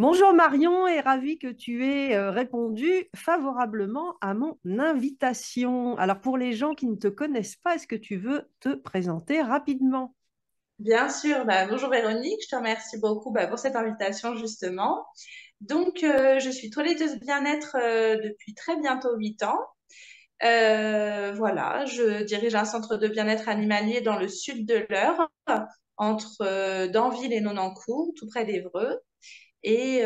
Bonjour Marion, et ravi que tu aies répondu favorablement à mon invitation. Alors pour les gens qui ne te connaissent pas, est-ce que tu veux te présenter rapidement? Bien sûr, bonjour Véronique, je te remercie beaucoup pour cette invitation justement. Donc, je suis toiletteuse bien-être depuis très bientôt 8 ans. Voilà, je dirige un centre de bien-être animalier dans le sud de l'Eure, entre Danville et Nonancourt, tout près d'Évreux. Et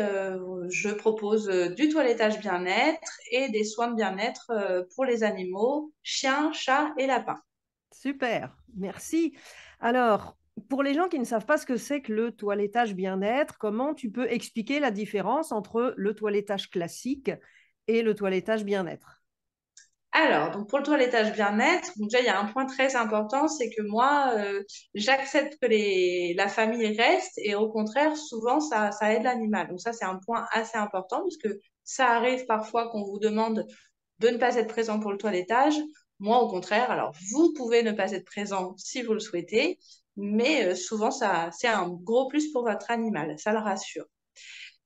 je propose du toilettage bien-être et des soins de bien-être pour les animaux, chiens, chats et lapins. Super, merci. Alors, pour les gens qui ne savent pas ce que c'est que le toilettage bien-être, comment tu peux expliquer la différence entre le toilettage classique et le toilettage bien-être? Alors, donc pour le toilettage bien-être, donc déjà il y a un point très important, c'est que moi, j'accepte que la famille reste et au contraire, souvent ça aide l'animal. Donc ça, c'est un point assez important parce que ça arrive parfois qu'on vous demande de ne pas être présent pour le toilettage. Moi, au contraire, alors vous pouvez ne pas être présent si vous le souhaitez, mais souvent ça, c'est un gros plus pour votre animal, ça le rassure.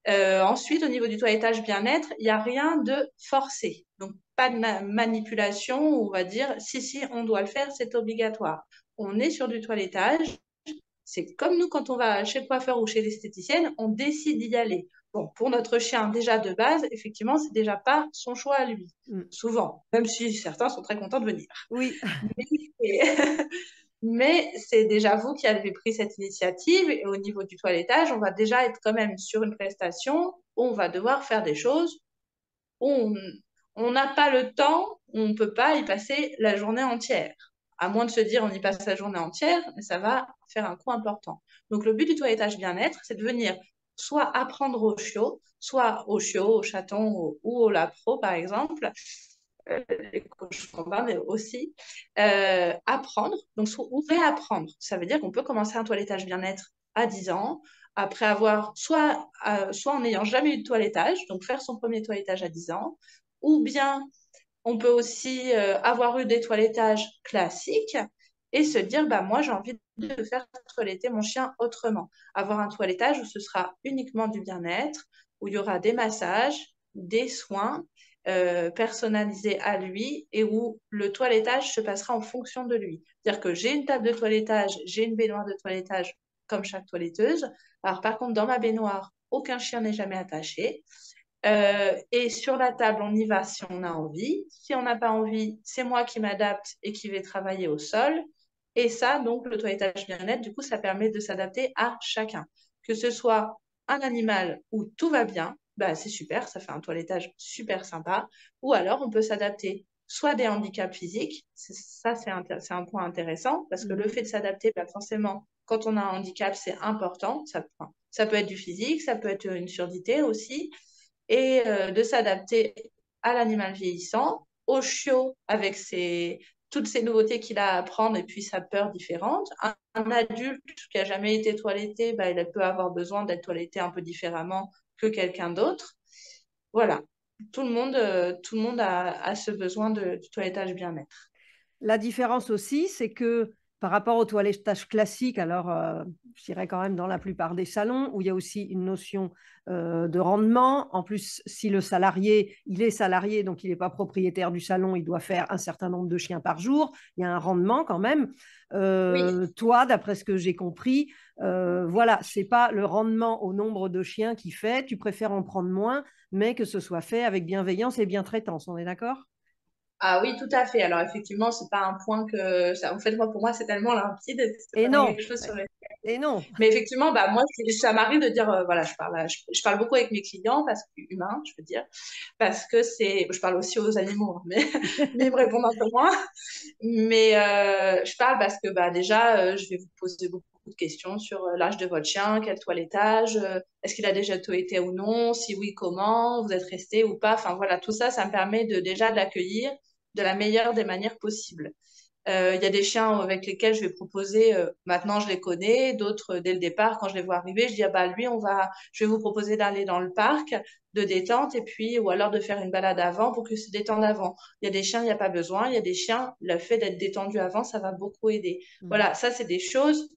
Ensuite, au niveau du toilettage bien-être, il n'y a rien de forcé. Donc, pas de manipulation où on va dire si, si, on doit le faire, c'est obligatoire. On est sur du toilettage. C'est comme nous quand on va chez le coiffeur ou chez l'esthéticienne, on décide d'y aller. Bon, pour notre chien, déjà de base, effectivement, c'est déjà pas son choix à lui. Mm. Souvent, même si certains sont très contents de venir. Oui. Mais, mais c'est déjà vous qui avez pris cette initiative et au niveau du toilettage, on va déjà être quand même sur une prestation où on va devoir faire des choses où on n'a pas le temps, on ne peut pas y passer la journée entière. À moins de se dire on y passe la journée entière, mais ça va faire un coût important. Donc le but du toilettage bien-être, c'est de venir soit apprendre aux chiots, aux chatons ou aux lapros par exemple, les cochons d'Inde mais aussi, apprendre, donc ou réapprendre. Ça veut dire qu'on peut commencer un toilettage bien-être à 10 ans, après avoir soit en n'ayant jamais eu de toilettage, donc faire son premier toilettage à 10 ans, ou bien on peut aussi avoir eu des toilettages classiques et se dire, bah, moi j'ai envie de faire toiletter mon chien autrement. Avoir un toilettage où ce sera uniquement du bien-être, où il y aura des massages, des soins personnalisés à lui et où le toilettage se passera en fonction de lui. C'est-à-dire que j'ai une table de toilettage, j'ai une baignoire de toilettage comme chaque toiletteuse. Alors par contre, dans ma baignoire, aucun chien n'est jamais attaché. Et sur la table, on y va si on a envie. Si on n'a pas envie, c'est moi qui m'adapte et qui vais travailler au sol. Et ça, donc, le toilettage bien-être, du coup, ça permet de s'adapter à chacun. Que ce soit un animal où tout va bien, bah, c'est super, ça fait un toilettage super sympa. Ou alors, on peut s'adapter soit des handicaps physiques, ça, c'est un point intéressant, parce que le Mhm. fait de s'adapter, bah, forcément, quand on a un handicap, c'est important. Ça peut être du physique, ça peut être une surdité aussi et de s'adapter à l'animal vieillissant, au chiot avec toutes ces nouveautés qu'il a à apprendre et puis sa peur différente. Un adulte qui a jamais été toiletté, bah, il peut avoir besoin d'être toiletté un peu différemment que quelqu'un d'autre. Voilà, tout le monde a ce besoin du toilettage bien-être. La différence aussi, c'est que par rapport au toilettage classique, alors je dirais quand même dans la plupart des salons, où il y a aussi une notion de rendement. En plus, si le salarié, il est salarié, donc il n'est pas propriétaire du salon, il doit faire un certain nombre de chiens par jour. Il y a un rendement quand même. Oui, Toi, d'après ce que j'ai compris, voilà, c'est pas le rendement au nombre de chiens qui fait. Tu préfères en prendre moins, mais que ce soit fait avec bienveillance et bien-traitance. On est d'accord? ah oui, tout à fait. Alors effectivement, c'est pas un point que ça. En fait, moi, pour moi, c'est tellement limpide, c'est Et tellement non, quelque chose sur et non. mais effectivement, bah, moi, ça m'arrive de dire, voilà, je parle beaucoup avec mes clients, parce que, humains, je veux dire, parce que je parle aussi aux animaux, hein, mais ils me répondent un peu moins. Mais je parle parce que, bah, déjà, je vais vous poser beaucoup de questions sur l'âge de votre chien, quel toilettage, est-ce qu'il a déjà toiletté ou non, si oui, comment, vous êtes resté ou pas. Enfin, voilà, tout ça, ça me permet déjà de l'accueillir de la meilleure des manières possibles. Il y a des chiens avec lesquels je vais proposer, maintenant je les connais, d'autres dès le départ, quand je les vois arriver, je dis, ah bah lui, je vais vous proposer d'aller dans le parc, de détente, et puis, ou alors de faire une balade avant pour qu'ils se détendent avant. Il y a des chiens, il n'y a pas besoin, il y a des chiens, le fait d'être détendu avant, ça va beaucoup aider. Mhm. Voilà, ça c'est des choses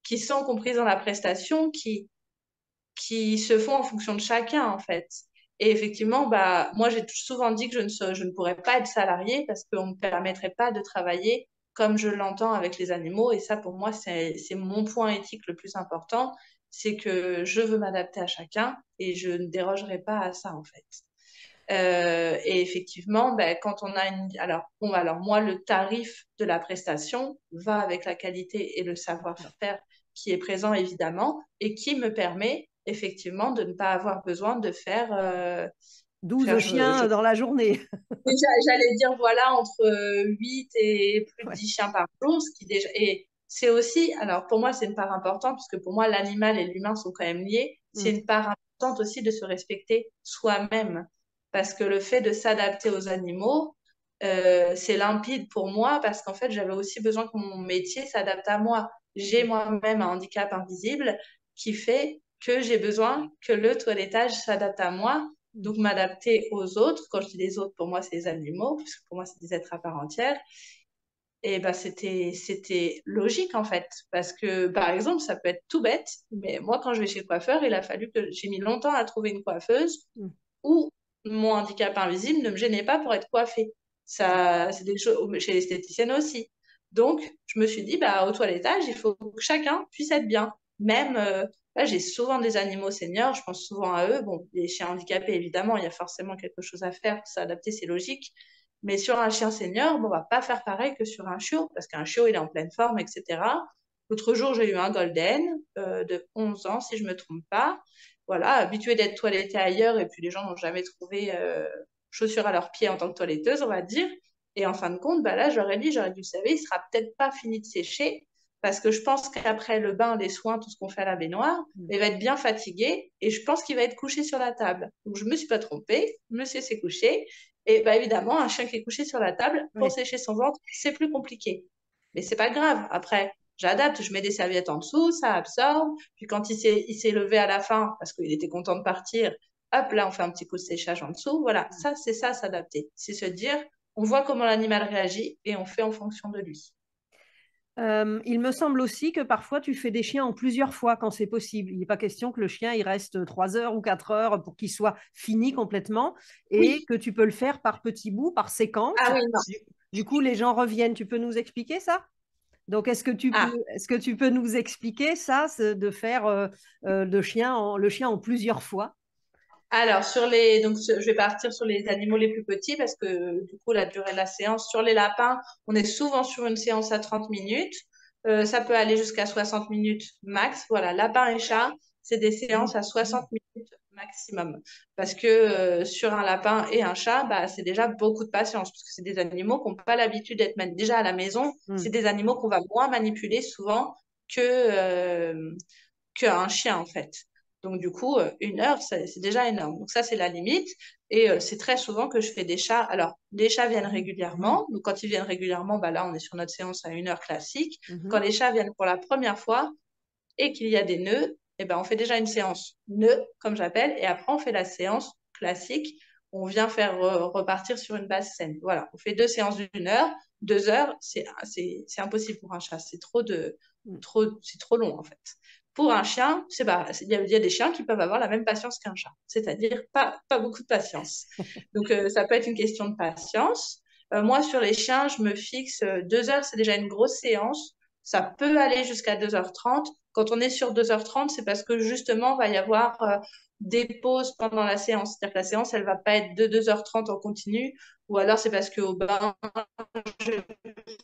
qui sont comprises dans la prestation, qui qui se font en fonction de chacun, en fait. Et effectivement, bah, moi, j'ai souvent dit que je ne pourrais pas être salariée parce qu'on ne me permettrait pas de travailler comme je l'entends avec les animaux. Et ça, pour moi, c'est mon point éthique le plus important. C'est que je veux m'adapter à chacun et je ne dérogerai pas à ça, en fait. Et effectivement, ben, quand on a une... Alors, bon, alors, moi, le tarif de la prestation va avec la qualité et le savoir-faire qui est présent, évidemment, et qui me permet, effectivement, de ne pas avoir besoin de faire... 12 chiens dans la journée. J'allais dire, voilà, entre 8 et plus de Ouais. 10 chiens par jour, ce qui déjà... Et c'est aussi... Alors, pour moi, c'est une part importante, puisque pour moi, l'animal et l'humain sont quand même liés. C'est une part importante aussi de se respecter soi-même. Parce que le fait de s'adapter aux animaux, c'est limpide pour moi, parce qu'en fait, j'avais aussi besoin que mon métier s'adapte à moi. J'ai moi-même un handicap invisible qui fait que j'ai besoin que le toilettage s'adapte à moi, donc m'adapter aux autres. Quand je dis les autres, pour moi, c'est les animaux, parce que pour moi, c'est des êtres à part entière. Et ben, c'était logique, en fait. Parce que, par exemple, ça peut être tout bête, mais moi, quand je vais chez le coiffeur, il a fallu que j'ai mis longtemps à trouver une coiffeuse où mon handicap invisible ne me gênait pas pour être coiffée. Ça, c'est des choses chez l'esthéticienne aussi. Donc, je me suis dit, bah, au toilettage, il faut que chacun puisse être bien. Même, là, j'ai souvent des animaux seniors, je pense souvent à eux. Bon, les chiens handicapés, évidemment, il y a forcément quelque chose à faire pour s'adapter, c'est logique. Mais sur un chien senior, bon, on va pas faire pareil que sur un chiot, parce qu'un chiot, il est en pleine forme, etc. L'autre jour, j'ai eu un golden de 11 ans, si je me trompe pas. Voilà, habitué d'être toiletté ailleurs, et puis les gens n'ont jamais trouvé chaussures à leurs pieds en tant que toiletteuse, on va dire. Et en fin de compte, bah là, j'aurais dit, vous savez, il sera peut-être pas fini de sécher, parce que je pense qu'après le bain, les soins, tout ce qu'on fait à la baignoire, il va être bien fatigué, et je pense qu'il va être couché sur la table. Donc je me suis pas trompée, monsieur s'est couché, et bah évidemment, un chien qui est couché sur la table, pour Oui. sécher son ventre, c'est plus compliqué. Mais c'est pas grave. Après, j'adapte, je mets des serviettes en dessous, ça absorbe. Puis quand il s'est levé à la fin, parce qu'il était content de partir, hop, là, on fait un petit coup de séchage en dessous. Voilà, ça, c'est ça, s'adapter. C'est se dire, on voit comment l'animal réagit et on fait en fonction de lui. Il me semble aussi que parfois tu fais des chiens en plusieurs fois quand c'est possible. Il n'est pas question que le chien il reste 3 heures ou 4 heures pour qu'il soit fini complètement et Oui. que tu peux le faire par petits bouts, par séquence. Ah oui, non. Du coup, les gens reviennent. Tu peux nous expliquer ça? Donc, Ah, est-ce que tu peux nous expliquer ça, de faire le chien en plusieurs fois? alors, je vais partir sur les animaux les plus petits parce que du coup, la durée de la séance, sur les lapins, on est souvent sur une séance à 30 minutes. Ça peut aller jusqu'à 60 minutes max. Voilà, lapin et chat, c'est des séances à 60 minutes maximum. Parce que sur un lapin et un chat, bah, c'est déjà beaucoup de patience parce que c'est des animaux qui n'ont pas l'habitude d'être déjà à la maison. C'est Hmm. des animaux qu'on va moins manipuler souvent que, qu'un chien, en fait. Donc, du coup, 1 heure, c'est déjà énorme. Donc, ça, c'est la limite. Et c'est très souvent que je fais des chats. Alors, les chats viennent régulièrement. Donc, quand ils viennent régulièrement, bah là, on est sur notre séance à 1 heure classique. Quand Mhm. les chats viennent pour la première fois et qu'il y a des nœuds, eh ben, on fait déjà une séance nœud, comme j'appelle. Et après, on fait la séance classique. On vient faire repartir sur une base saine. Voilà, on fait 2 séances d'1 heure. 2 heures, c'est impossible pour un chat. C'est trop long, en fait. Pour un chien, il y a des chiens qui peuvent avoir la même patience qu'un chat, c'est-à-dire pas beaucoup de patience. Donc, ça peut être une question de patience. Moi, sur les chiens, je me fixe 2 heures, c'est déjà une grosse séance. Ça peut aller jusqu'à 2h30. Quand on est sur 2h30, c'est parce que justement, il va y avoir des pauses pendant la séance. C'est-à-dire que la séance, elle ne va pas être de 2h30 en continu. Ou alors, c'est parce qu'au bain, je vais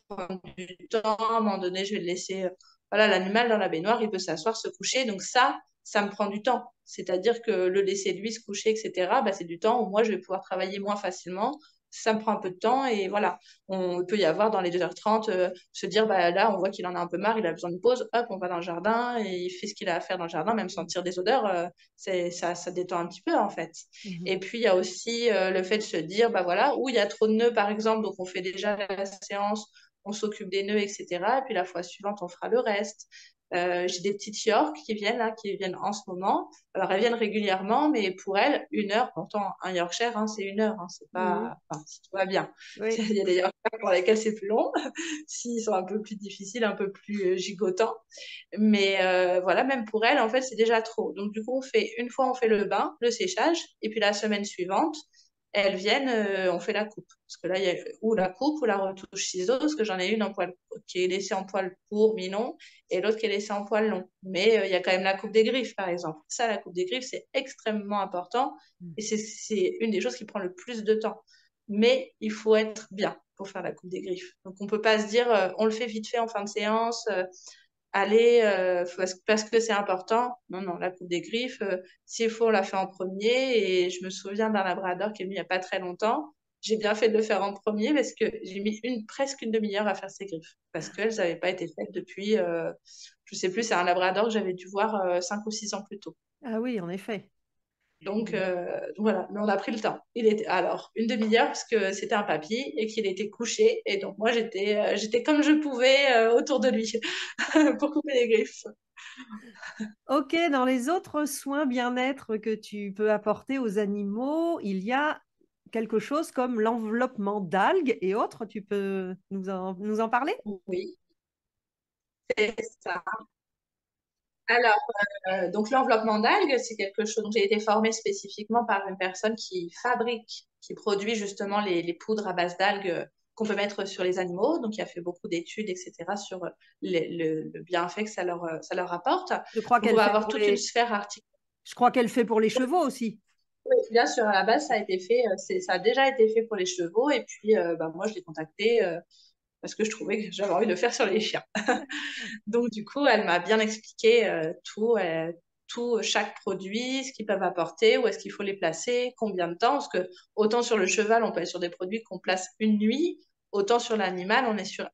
prendre du temps. À un moment donné, je vais le laisser. Voilà, l'animal dans la baignoire, il peut s'asseoir, se coucher. Donc ça me prend du temps. C'est-à-dire que le laisser lui se coucher, etc., bah, c'est du temps où moi, je vais pouvoir travailler moins facilement. Ça me prend un peu de temps et voilà. On peut y avoir dans les 2h30, se dire, bah, là, on voit qu'il en a un peu marre, il a besoin de pause. Hop, on va dans le jardin et il fait ce qu'il a à faire dans le jardin, même sentir des odeurs. Ça détend un petit peu, en fait. Mhm. Et puis, il y a aussi le fait de se dire, bah voilà, où il y a trop de nœuds, par exemple, donc on fait déjà la séance, on s'occupe des nœuds, etc. Et puis la fois suivante, on fera le reste. J'ai des petites York qui viennent là, qui viennent en ce moment. Alors elles viennent régulièrement, mais pour elles, 1 heure. Pourtant, un Yorkshire, hein, c'est 1 heure. Hein, c'est Mhm. pas, enfin, si tout va bien. Oui. Il y a des Yorkshires pour lesquels c'est plus long, s'ils sont un peu plus difficiles, un peu plus gigotants. Mais voilà, même pour elles, en fait, c'est déjà trop. Donc du coup, une fois on fait le bain, le séchage, et puis la semaine suivante, elles viennent, on fait la coupe. Parce que là, il y a ou la coupe ou la retouche ciseaux, parce que j'en ai une en poil qui est laissée en poil court, mi-long, et l'autre qui est laissée en poil long. Mais il y a quand même la coupe des griffes, par exemple. Ça, la coupe des griffes, c'est extrêmement important, et c'est une des choses qui prend le plus de temps. Mais il faut être bien pour faire la coupe des griffes. Donc on peut pas se dire, on le fait vite fait en fin de séance. Allez, parce que c'est important. Non, non, la coupe des griffes, s'il faut, on la fait en premier. Et je me souviens d'un labrador qui est venu il n'y a pas très longtemps. J'ai bien fait de le faire en premier parce que j'ai mis presque une demi-heure à faire ses griffes. Parce qu'elles n'avaient pas été faites depuis, je sais plus, c'est un labrador que j'avais dû voir 5 ou 6 ans plus tôt. Ah oui, en effet. Donc voilà, mais on a pris le temps. Il était alors une demi-heure parce que c'était un papy et qu'il était couché. Et donc moi, j'étais comme je pouvais autour de lui pour couper les griffes. Ok, dans les autres soins bien-être que tu peux apporter aux animaux, il y a quelque chose comme l'enveloppement d'algues et autres. Tu peux nous en parler? Oui, c'est ça. Alors, donc l'enveloppement d'algues, c'est quelque chose. Donc, j'ai été formée spécifiquement par une personne qui fabrique, qui produit justement les poudres à base d'algues qu'on peut mettre sur les animaux. Donc, il a fait beaucoup d'études, etc., sur le bienfait que ça leur apporte. Je crois Donc, on qu'elle va fait avoir pour toute une les, sphère articulaire. je crois qu'elle fait pour les chevaux aussi. Oui, bien sûr, à la base, ça a été fait, ça a déjà été fait pour les chevaux. Et puis, bah, moi, je l'ai contactée parce que je trouvais que j'avais envie de le faire sur les chiens. Donc, du coup, elle m'a bien expliqué tout, chaque produit, ce qu'ils peuvent apporter, où est-ce qu'il faut les placer, combien de temps. Parce que autant sur le cheval, on peut être sur des produits qu'on place une nuit, autant sur l'animal, on est sur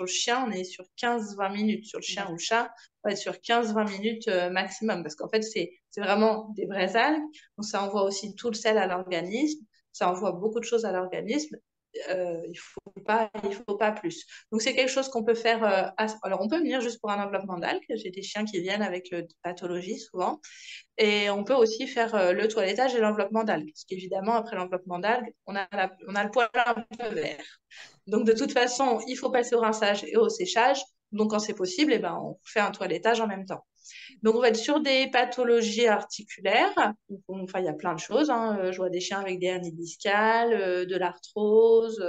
le chien, on est sur 15-20 minutes. Sur le chien ou le D'accord. chat, on va être sur 15-20 minutes maximum. Parce qu'en fait, c'est vraiment des vraies algues. Donc, ça envoie aussi tout le sel à l'organisme. Ça envoie beaucoup de choses à l'organisme. Il faut pas plus. Donc, c'est quelque chose qu'on peut faire. Alors, on peut venir juste pour un enveloppement d'algues. J'ai des chiens qui viennent avec des pathologies souvent. Et on peut aussi faire le toilettage et l'enveloppement d'algues. Parce qu'évidemment, après l'enveloppement d'algues, on a le poil un peu vert. Donc, de toute façon, il faut passer au rinçage et au séchage. Donc, quand c'est possible, eh ben, on fait un toilettage en même temps. Donc, on va être sur des pathologies articulaires. Enfin, il y a plein de choses. Hein. Je vois des chiens avec des hernies discales, de l'arthrose.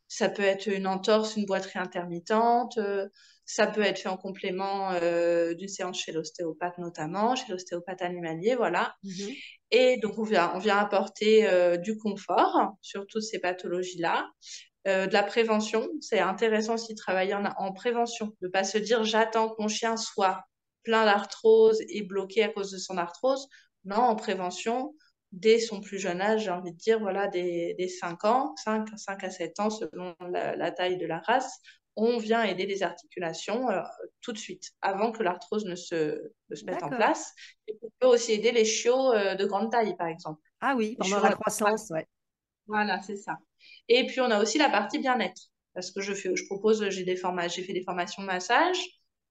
Ça peut être une entorse, une boiterie intermittente. Ça peut être fait en complément d'une séance chez l'ostéopathe notamment, chez l'ostéopathe animalier, voilà. Mhm. Et donc, on vient apporter du confort sur toutes ces pathologies-là. De la prévention, c'est intéressant aussi de travailler en prévention, de ne pas se dire j'attends que mon chien soit plein d'arthrose et bloqué à cause de son arthrose. Non, en prévention, dès son plus jeune âge, j'ai envie de dire, voilà, des 5 ans, 5 à 7 ans selon la taille de la race, on vient aider les articulations tout de suite, avant que l'arthrose ne se mette en D'accord. place. Et on peut aussi aider les chiots de grande taille, par exemple. Ah oui, Les pendant chiots la à croissance, ouais. voilà, c'est ça. Et puis, on a aussi la partie bien-être. Parce que je propose, j'ai fait des formations de massage.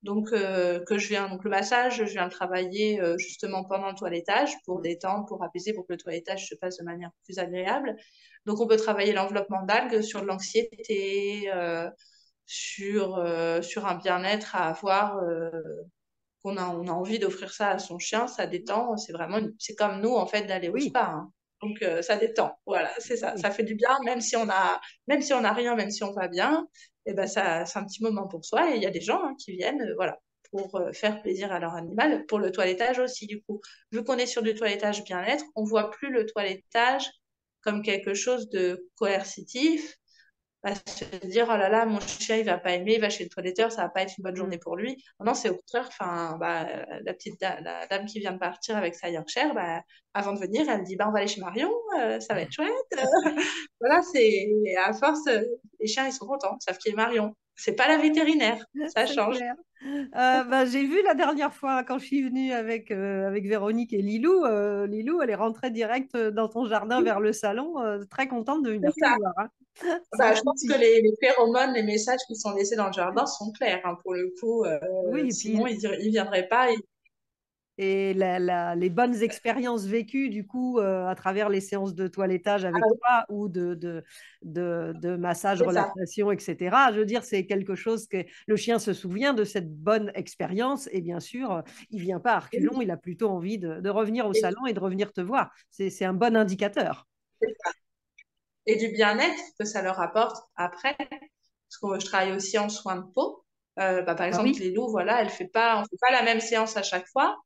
Donc, donc le massage, je viens le travailler justement pendant le toilettage pour Mm. détendre, pour apaiser, pour que le toilettage se passe de manière plus agréable. Donc, on peut travailler l'enveloppement d'algues sur de l'anxiété, sur un bien-être à avoir, on a envie d'offrir ça à son chien, ça détend. C'est comme nous, en fait, d'aller au Oui, spa. Hein. Donc, ça détend. Voilà, c'est ça. oui. Ça fait du bien, même si on n'a rien, même si on va bien, et ben ça, c'est un petit moment pour soi. Et il y a des gens hein, qui viennent, voilà, pour faire plaisir à leur animal, pour le toilettage aussi, du coup. Vu qu'on est sur du toilettage bien-être, on voit plus le toilettage comme quelque chose de coercitif, à se dire oh là là mon chien il va pas aimer, il va chez le toiletteur, ça va pas être une bonne journée Mm. pour lui. Non, c'est au contraire. Enfin, bah, la dame qui vient de partir avec sa Yorkshire, bah, avant de venir, elle dit bah on va aller chez Marion, ça va être chouette. Voilà, c'est à force, les chiens ils sont contents, ils savent qui est Marion. C'est pas la vétérinaire, ça C'est change. clair. Bah, j'ai vu la dernière fois quand je suis venue avec Véronique et Lilou. Lilou, elle est rentrée direct dans ton jardin vers le salon, très contente de venir C'est te ça. voir. Hein. Sans Bah, je pense que souci. les phéromones, les messages qui sont laissés dans le jardin sont clairs, hein, pour le coup. Oui, et Sinon, puis ils viendraient pas. et les bonnes expériences vécues, du coup, à travers les séances de toilettage Ah avec oui, toi ou de massage, c'est ça. relaxation, etc. Je veux dire, c'est quelque chose que le chien se souvient de cette bonne expérience et bien sûr, il vient pas à reculons, Oui. il a plutôt envie de revenir au Et, salon et de revenir te voir. C'est un bon indicateur. et du bien-être que ça leur apporte après. Parce que je travaille aussi en soins de peau. Bah, par Ah exemple, oui? Lilou, voilà, on fait pas la même séance à chaque fois.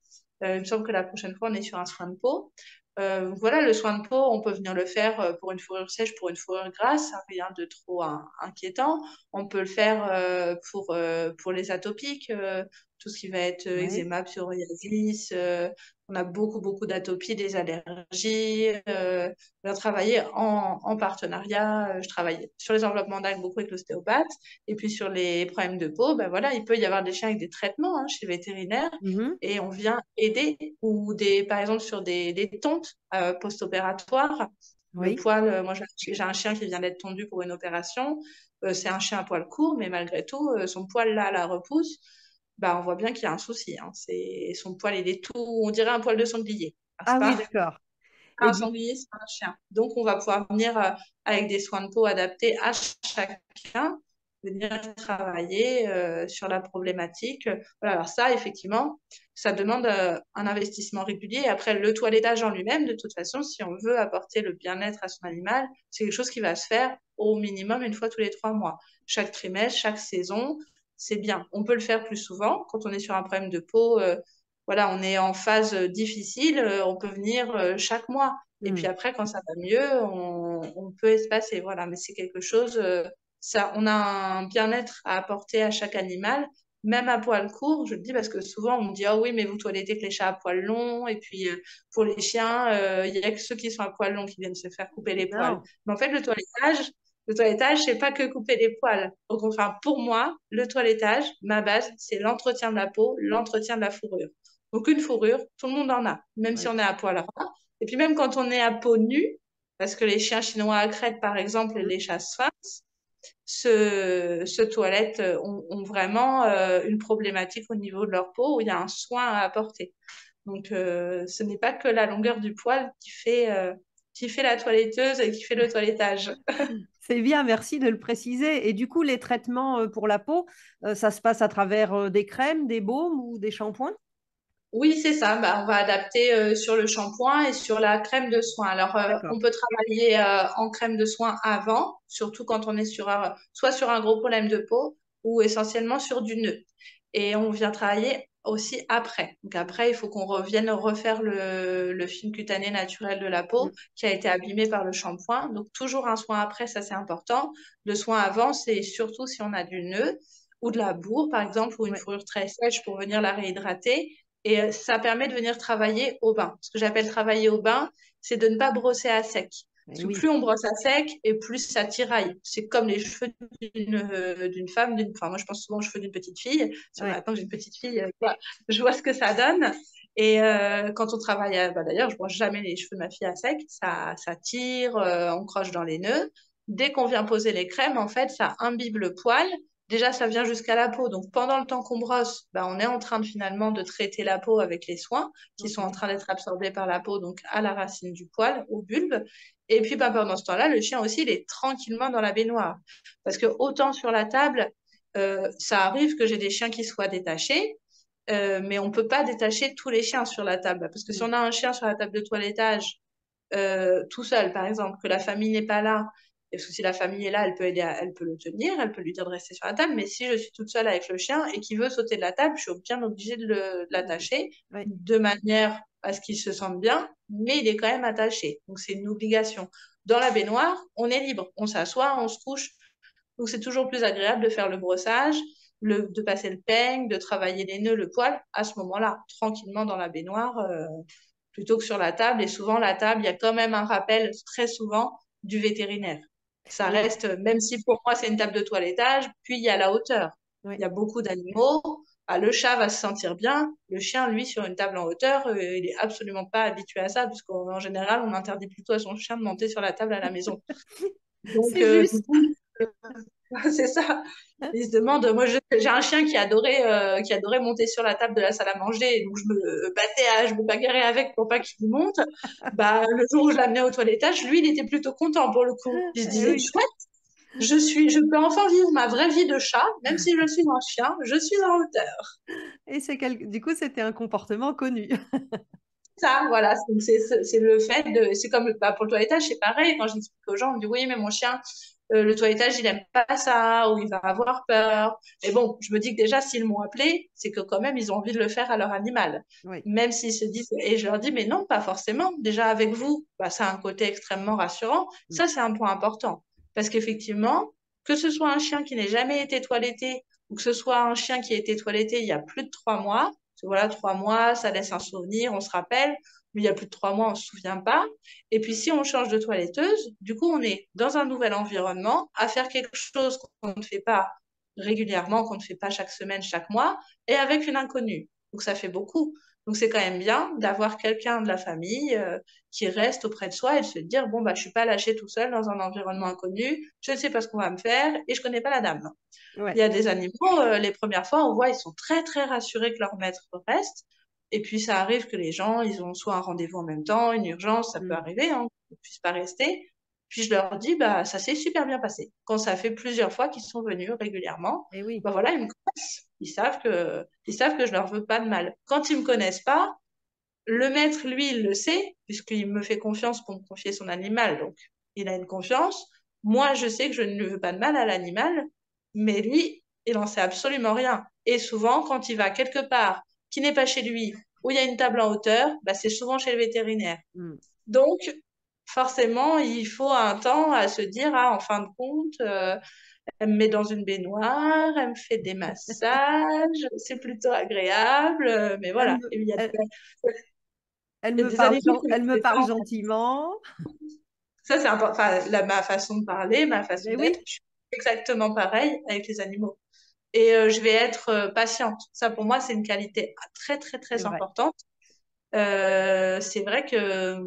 Il me semble que la prochaine fois, on est sur un soin de peau. Voilà, le soin de peau, on peut venir le faire pour une fourrure sèche, pour une fourrure grasse, hein, rien de trop inquiétant. On peut le faire pour les atopiques, tout ce qui va être Oui. eczéma, psoriasis. On a beaucoup, beaucoup d'atopies, des allergies. On a travaillé en partenariat. Je travaille sur les enveloppements d'algues beaucoup avec l'ostéopathe. Et puis sur les problèmes de peau, ben voilà, il peut y avoir des chiens avec des traitements, hein, chez le vétérinaire Mhm. et on vient aider ou par exemple sur des tontes post-opératoires. Le Oui. poil, moi j'ai un chien qui vient d'être tondu pour une opération. C'est un chien à poil court, mais malgré tout, son poil là, la repousse. Bah, on voit bien qu'il y a un souci, hein. Son poil, il est tout, on dirait un poil de sanglier. Ah, Ah c'est oui, pas d'accord. Et un du sanglier, c'est pas un chien. Donc, on va pouvoir venir avec des soins de peau adaptés à chacun, venir travailler sur la problématique. Voilà, alors ça, effectivement, ça demande un investissement régulier. Après, le toilettage en lui-même, de toute façon, si on veut apporter le bien-être à son animal, c'est quelque chose qui va se faire au minimum une fois tous les 3 mois. Chaque trimestre, chaque saison, c'est bien. On peut le faire plus souvent quand on est sur un problème de peau. Voilà, on est en phase difficile, on peut venir chaque mois. Et puis Hmm. après, quand ça va mieux, on peut espacer. Voilà, mais c'est quelque chose, ça, on a un bien-être à apporter à chaque animal, même à poil court. Je le dis parce que souvent on me dit, ah oui, mais vous toilettez que les chats à poil long. Et puis pour les chiens, il y a que ceux qui sont à poil long qui viennent se faire couper les poils. Non. Mais en fait, le toilettage, c'est pas que couper les poils. Donc, enfin, pour moi, le toilettage, ma base, c'est l'entretien de la peau, l'entretien de la fourrure. Donc une fourrure, tout le monde en a, même si Oui. on est à poil ras. Et puis même quand on est à peau nue, parce que les chiens chinois à crête, par exemple, et Hmm. les chats sphinx, se toilettent, ont vraiment une problématique au niveau de leur peau où il y a un soin à apporter. Donc ce n'est pas que la longueur du poil qui fait la toiletteuse et qui fait le toilettage. C'est bien, merci de le préciser. Et du coup, les traitements pour la peau, ça se passe à travers des crèmes, des baumes ou des shampoings? Oui, c'est ça. Bah, on va adapter sur le shampoing et sur la crème de soin. Alors, D'accord. on peut travailler en crème de soin avant, surtout quand on est soit sur un gros problème de peau ou essentiellement sur du nœud. Et on vient travailler aussi après. Donc après, il faut qu'on revienne refaire le film cutané naturel de la Mm. peau qui a été abîmé par le shampoing. Donc toujours un soin après, ça c'est important. Le soin avant, c'est surtout si on a du nœud ou de la bourre, par exemple, ou une Ouais. fourrure très sèche pour venir la réhydrater. Et ça permet de venir travailler au bain. Ce que j'appelle travailler au bain, c'est de ne pas brosser à sec. Parce Et que oui, plus on brosse à sec et plus ça tiraille. C'est comme les cheveux d'une femme, enfin moi je pense souvent aux cheveux d'une petite fille. ouais. Maintenant que j'ai une petite fille, je vois ce que ça donne. Et quand on travaille, bah, d'ailleurs je brosse jamais les cheveux de ma fille à sec, ça tire, on croche dans les nœuds. Dès qu'on vient poser les crèmes, en fait, ça imbibe le poil. Déjà, ça vient jusqu'à la peau. Donc, pendant le temps qu'on brosse, bah, on est en train finalement de traiter la peau avec les soins qui sont en Ok. train d'être absorbés par la peau, donc à la racine du poil, au bulbe. Et puis, bah, pendant ce temps-là, le chien aussi, il est tranquillement dans la baignoire. Parce que autant sur la table, ça arrive que j'ai des chiens qui soient détachés, mais on ne peut pas détacher tous les chiens sur la table. Parce que si Mm. on a un chien sur la table de toilettage, tout seul, par exemple, que la famille n'est pas là, parce que si la famille est là, elle peut aider, elle peut le tenir, elle peut lui dire de rester sur la table, mais si je suis toute seule avec le chien et qu'il veut sauter de la table, je suis bien obligée de Oui. l'attacher Oui. de manière à ce qu'il se sente bien, mais il est quand même attaché. Donc c'est une obligation. Dans la baignoire, on est libre, on s'assoit, on se couche. Donc c'est toujours plus agréable de faire le brossage, de passer le peigne, de travailler les nœuds, le poil, à ce moment-là, tranquillement dans la baignoire, plutôt que sur la table. Et souvent, la table, il y a quand même un rappel très souvent du vétérinaire. Ça Oui. reste, même si pour moi c'est une table de toilettage, puis il y a la hauteur. Oui. Il y a beaucoup d'animaux. Ah, le chat va se sentir bien. Le chien, lui, sur une table en hauteur, il est absolument pas habitué à ça, puisqu'en général, on interdit plutôt à son chien de monter sur la table à la maison. Donc, C'est du juste. coup, c'est ça. Il se demande, moi j'ai un chien qui adorait monter sur la table de la salle à manger, donc je me bagarrais avec pour pas qu'il monte. Bah, le jour où je l'amenais au toilettage, lui, il était plutôt content pour le coup. Il se Eh disait, oui. chouette, je peux enfin vivre ma vraie vie de chat, même si je suis un chien, je suis en hauteur. Et du coup, c'était un comportement connu. Ça, voilà, c'est le fait de, c'est comme bah, pour le toilettage, c'est pareil. Quand j'explique aux gens, on me dit oui, mais mon chien, le toilettage, il aime pas ça, ou il va avoir peur. Mais bon, je me dis que déjà, s'ils m'ont appelé, c'est que quand même, ils ont envie de le faire à leur animal. Oui. Même s'ils se disent, et je leur dis, mais non, pas forcément. Déjà, avec vous, bah, ça a un côté extrêmement rassurant. Mm. Ça, c'est un point important. Parce qu'effectivement, que ce soit un chien qui n'ait jamais été toiletté, ou que ce soit un chien qui a été toiletté il y a plus de 3 mois, voilà, 3 mois, ça laisse un souvenir, on se rappelle. Mais il y a plus de 3 mois, on ne se souvient pas. Et puis, si on change de toiletteuse, du coup, on est dans un nouvel environnement à faire quelque chose qu'on ne fait pas régulièrement, qu'on ne fait pas chaque semaine, chaque mois, et avec une inconnue. Donc, ça fait beaucoup. Donc, c'est quand même bien d'avoir quelqu'un de la famille qui reste auprès de soi et de se dire, bon, bah, je suis pas lâchée tout seul dans un environnement inconnu, je ne sais pas ce qu'on va me faire et je connais pas la dame. Il y Ouais. a des animaux, les premières fois, on voit, ils sont très, très rassurés que leur maître reste. Et puis, ça arrive que les gens, ils ont soit un rendez-vous en même temps, une urgence, ça peut Mm. arriver, hein, qu'ils ne puissent pas rester. Puis, je leur dis, bah, ça s'est super bien passé. Quand ça fait plusieurs fois qu'ils sont venus régulièrement, Et oui. bah voilà, ils me connaissent. Ils savent que je leur veux pas de mal. Quand ils me connaissent pas, le maître, lui, il le sait, puisqu'il me fait confiance pour me confier son animal. Donc, il a une confiance. Moi, je sais que je ne lui veux pas de mal à l'animal, mais lui, il n'en sait absolument rien. Et souvent, quand il va quelque part qui n'est pas chez lui, où il y a une table en hauteur, bah, c'est souvent chez le vétérinaire. Mm. Donc, forcément, il faut un temps à se dire, ah, en fin de compte, elle me met dans une baignoire, elle me fait des massages, c'est plutôt agréable, mais Elle voilà. me, Et il y a elle, il y a des animaux qui ne elle le me fait parle pas. gentiment. Ça, c'est important. Enfin, ma façon de parler, ma façon Mais d'être, oui, je suis exactement pareil avec les animaux. Et je vais être patiente. Ça, pour moi, c'est une qualité très, très, c'est très vrai. importante. C'est vrai que...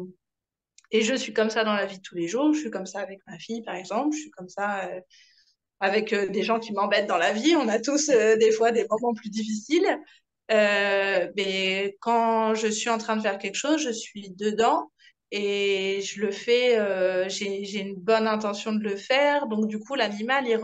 Et je suis comme ça dans la vie de tous les jours. Je suis comme ça avec ma fille, par exemple. Je suis comme ça avec des gens qui m'embêtent dans la vie. On a tous des fois des moments plus difficiles. Mais quand je suis en train de faire quelque chose, je suis dedans et je le fais, j'ai une bonne intention de le faire. Donc, du coup, l'animal, il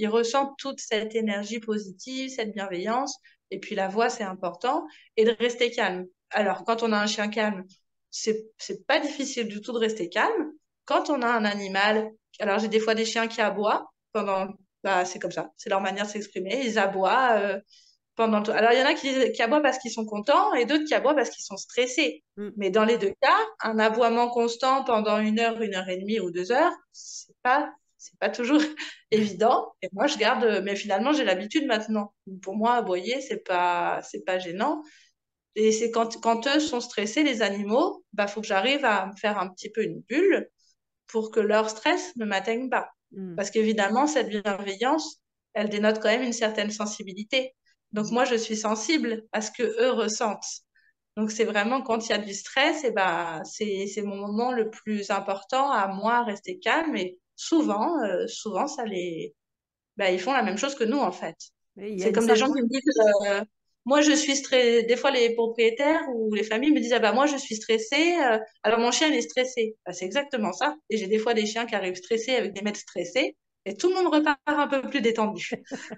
ressent toute cette énergie positive, cette bienveillance. Et puis, la voix, c'est important. Et de rester calme. Alors, quand on a un chien calme, c'est pas difficile du tout de rester calme. Quand on a un animal, alors j'ai des fois des chiens qui aboient pendant, bah, c'est comme ça, c'est leur manière de s'exprimer. Ils aboient pendant le... Alors, il y en a qui aboient parce qu'ils sont contents et d'autres qui aboient parce qu'ils sont stressés. Mm. Mais dans les deux cas, un aboiement constant pendant 1 heure et demie ou 2 heures, c'est pas toujours évident. Et moi, je garde, mais finalement, j'ai l'habitude maintenant. Pour moi, aboyer, c'est pas gênant. Et c'est quand eux sont stressés, les animaux, bah, faut que j'arrive à me faire un petit peu une bulle pour que leur stress ne m'atteigne pas. Mm. Parce qu'évidemment, cette bienveillance, elle dénote quand même une certaine sensibilité. Donc moi, je suis sensible à ce que eux ressentent. Donc c'est vraiment quand il y a du stress, et ben c'est mon moment le plus important à moi rester calme et souvent ça les ben, ils font la même chose que nous en fait. Et il y a C'est une comme les gens synchro- qui me disent moi je suis stressée, des fois les propriétaires ou les familles me disent ah bah moi je suis stressée alors mon chien il est stressé. Ben, c'est exactement ça et j'ai des fois des chiens qui arrivent stressés avec des maîtres stressés et tout le monde repart un peu plus détendu.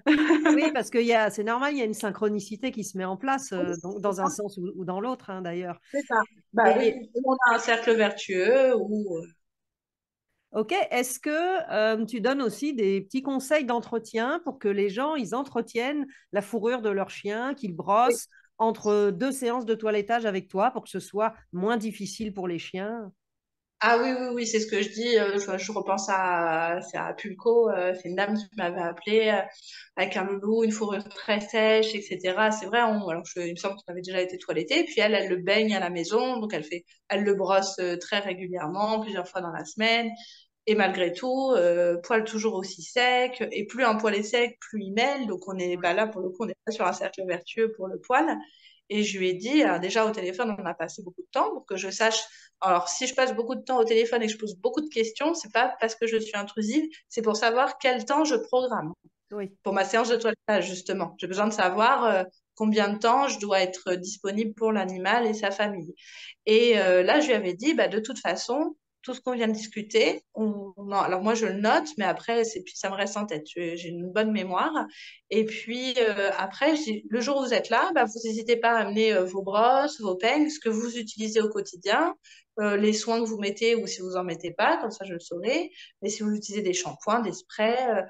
Oui, parce c'est normal, il y a une synchronicité qui se met en place, donc, dans un sens ou dans l'autre, hein, d'ailleurs. C'est ça. Bah oui, Et on a un cercle vertueux où ok, est-ce que tu donnes aussi des petits conseils d'entretien pour que les gens ils entretiennent la fourrure de leur chien, qu'ils oui. brossent entre deux séances de toilettage avec toi pour que ce soit moins difficile pour les chiens? Ah oui, oui, oui, c'est ce que je dis. Je repense c'est à Pulco. C'est une dame qui m'avait appelé avec un loulou, une fourrure très sèche, etc. C'est vrai, il me semble qu'on avait déjà été toiletté. Puis elle le baigne à la maison. Donc elle le brosse très régulièrement, plusieurs fois dans la semaine. Et malgré tout, poil toujours aussi sec. Et plus un poil est sec, plus il mêle. Donc on est bah là, pour le coup, on n'est pas sur un cercle vertueux pour le poil. Et je lui ai dit, alors déjà au téléphone, on a passé beaucoup de temps pour que je sache Alors, si je passe beaucoup de temps au téléphone et que je pose beaucoup de questions, c'est pas parce que je suis intrusive, c'est pour savoir quel temps je programme. Oui. Pour ma séance de toilettage, justement. J'ai besoin de savoir combien de temps je dois être disponible pour l'animal et sa famille. Et là, je lui avais dit, bah, de toute façon, tout ce qu'on vient de discuter, non, alors moi, je le note, mais après, puis ça me reste en tête. J'ai une bonne mémoire. Et puis après, je dis, le jour où vous êtes là, bah, vous n'hésitez pas à amener vos brosses, vos peignes, ce que vous utilisez au quotidien, les soins que vous mettez ou si vous en mettez pas, comme ça je le saurai. Mais si vous utilisez des shampoings, des sprays,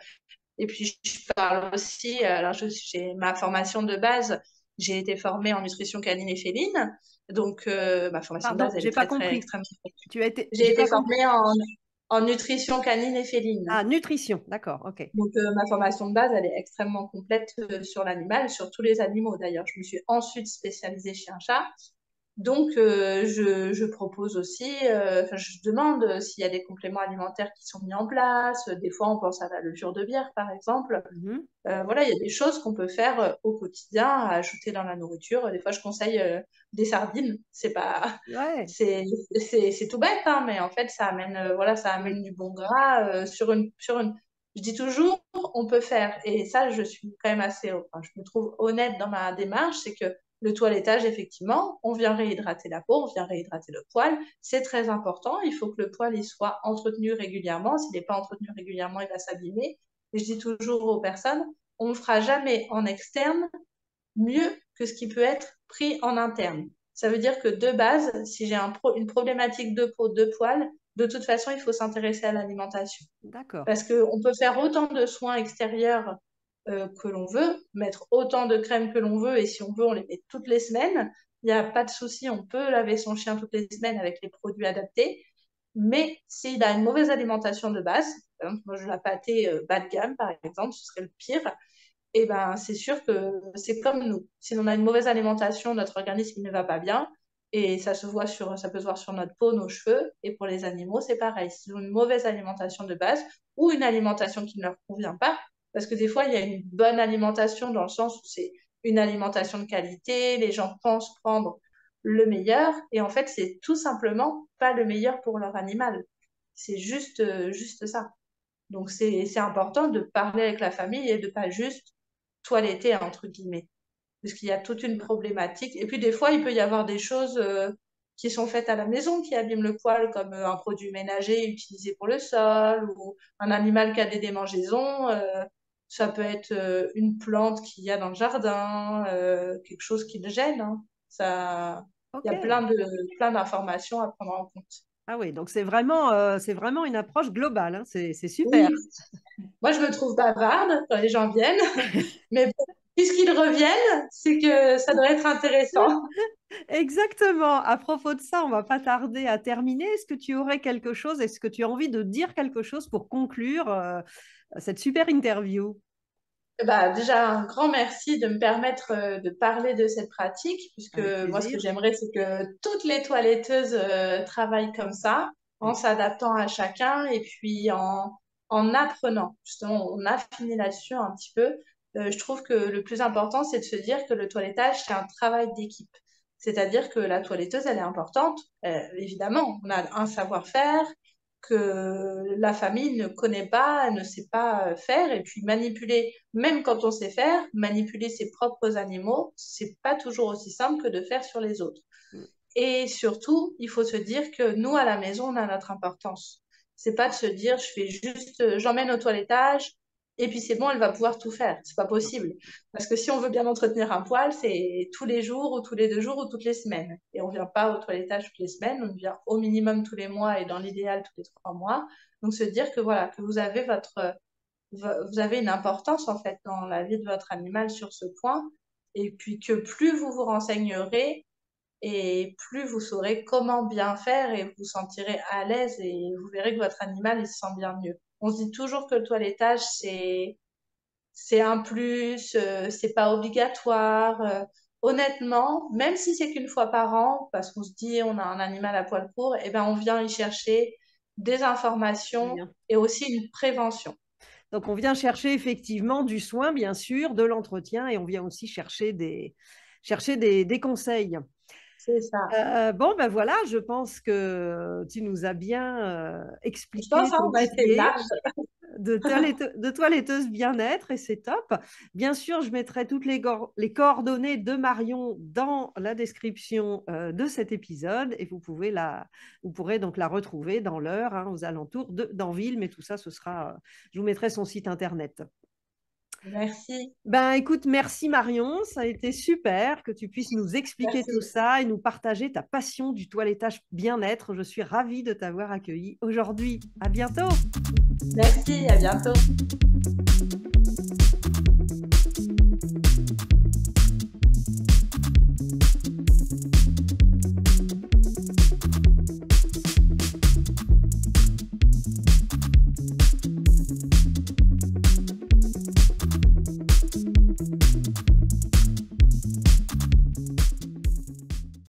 et puis, je parle aussi, alors j'ai ma formation de base, j'ai été formée en nutrition canine et féline. Donc, ma formation de Pardon, base, elle est j'ai pas très, très compris. extrêmement. Tu as été, J'ai j'ai été pas compris. formée en nutrition canine et féline. Ah, nutrition, d'accord, ok. Donc, ma formation de base, elle est extrêmement complète sur l'animal, sur tous les animaux d'ailleurs. Je me suis ensuite spécialisée chien-chat. Donc, je propose aussi, je demande s'il y a des compléments alimentaires qui sont mis en place. Des fois, on pense à la levure de bière, par exemple. Mhm. Voilà, il y a des choses qu'on peut faire au quotidien, à ajouter dans la nourriture. Des fois, je conseille des sardines. C'est pas, Ouais, c'est tout bête, hein, mais en fait, ça amène, voilà, ça oui, amène du bon gras sur une. Je dis toujours, on peut faire. Et ça, je suis quand même assez, enfin, je me trouve honnête dans ma démarche, c'est que le toilettage, effectivement, on vient réhydrater la peau, on vient réhydrater le poil. C'est très important. Il faut que le poil il soit entretenu régulièrement. S'il n'est pas entretenu régulièrement, il va s'abîmer. Et je dis toujours aux personnes, on ne fera jamais en externe mieux que ce qui peut être pris en interne. Ça veut dire que de base, si j'ai une problématique de peau, de poils, de toute façon, il faut s'intéresser à l'alimentation. d'accord. Parce qu'on peut faire autant de soins extérieurs que l'on veut, mettre autant de crème que l'on veut, et si on veut, on les met toutes les semaines. Il n'y a pas de souci, on peut laver son chien toutes les semaines avec les produits adaptés. Mais s'il a une mauvaise alimentation de base, par exemple, moi je la pâté bas de gamme, par exemple, ce serait le pire, et ben c'est sûr que c'est comme nous. Si on a une mauvaise alimentation, notre organisme il ne va pas bien. Et ça peut se voir sur notre peau, nos cheveux. Et pour les animaux, c'est pareil. S'ils ont une mauvaise alimentation de base ou une alimentation qui ne leur convient pas, parce que des fois, il y a une bonne alimentation dans le sens où c'est une alimentation de qualité, les gens pensent prendre le meilleur, et en fait, c'est tout simplement pas le meilleur pour leur animal. C'est juste ça. Donc, c'est important de parler avec la famille et de pas juste toiletter, entre guillemets, parce qu'il y a toute une problématique. Et puis, des fois, il peut y avoir des choses qui sont faites à la maison qui abîment le poil, comme un produit ménager utilisé pour le sol ou un animal qui a des démangeaisons. Ça peut être une plante qu'il y a dans le jardin, quelque chose qui le gêne, hein. Ça, il y Ok. a plein d'informations à prendre en compte. Ah oui, donc c'est vraiment une approche globale, hein. C'est super. Oui, moi je me trouve bavarde quand les gens viennent, mais bon, puisqu'ils reviennent, c'est que ça doit être intéressant. Exactement. À propos de ça, on va pas tarder à terminer. Est-ce que tu aurais quelque chose, est-ce que tu as envie de dire quelque chose pour conclure cette super interview? Bah, déjà, un grand merci de me permettre de parler de cette pratique, puisque Avec moi, ce que plaisir. j'aimerais, c'est que toutes les toiletteuses travaillent comme ça, en Oui. s'adaptant à chacun et puis en apprenant. Justement, on a fini là-dessus un petit peu. Je trouve que le plus important, c'est de se dire que le toilettage, c'est un travail d'équipe. C'est-à-dire que la toiletteuse, elle est importante. Évidemment, on a un savoir-faire, que la famille ne connaît pas, ne sait pas faire, et puis manipuler, même quand on sait faire, manipuler ses propres animaux, c'est pas toujours aussi simple que de faire sur les autres. Et surtout, il faut se dire que nous, à la maison, on a notre importance. C'est pas de se dire, je fais juste, j'emmène au toilettage, et puis c'est bon, elle va pouvoir tout faire. C'est pas possible. Parce que si on veut bien entretenir un poil, c'est tous les jours, ou tous les 2 jours, ou toutes les semaines. Et on vient pas au toilettage toutes les semaines, on vient au minimum tous les mois, et dans l'idéal, tous les 3 mois. Donc se dire que voilà, que vous avez une importance, en fait, dans la vie de votre animal sur ce point. Et puis que plus vous vous renseignerez, et plus vous saurez comment bien faire et vous vous sentirez à l'aise et vous verrez que votre animal il se sent bien mieux. On se dit toujours que le toilettage c'est un plus, c'est pas obligatoire. Honnêtement, même si c'est qu'une fois par an, parce qu'on se dit on a un animal à poil court, et ben on vient y chercher des informations Bien. et aussi une prévention. Donc, on vient chercher effectivement du soin, bien sûr, de l'entretien, et on vient aussi chercher des conseils. C'est ça. Bon, ben voilà, je pense que tu nous as bien Je expliqué pense, hein, ton on a été métier large. de toiletteuse bien-être et c'est top. Bien sûr, je mettrai toutes les coordonnées de Marion dans la description de cet épisode et vous pourrez donc la retrouver dans l'heure, hein, aux alentours de d'Anville, mais tout ça, je vous mettrai son site internet. Merci. Ben, écoute, merci Marion, ça a été super que tu puisses nous expliquer tout Merci. ça et nous partager ta passion du toilettage bien-être. Je suis ravie de t'avoir accueilli aujourd'hui. À bientôt. Merci, à bientôt.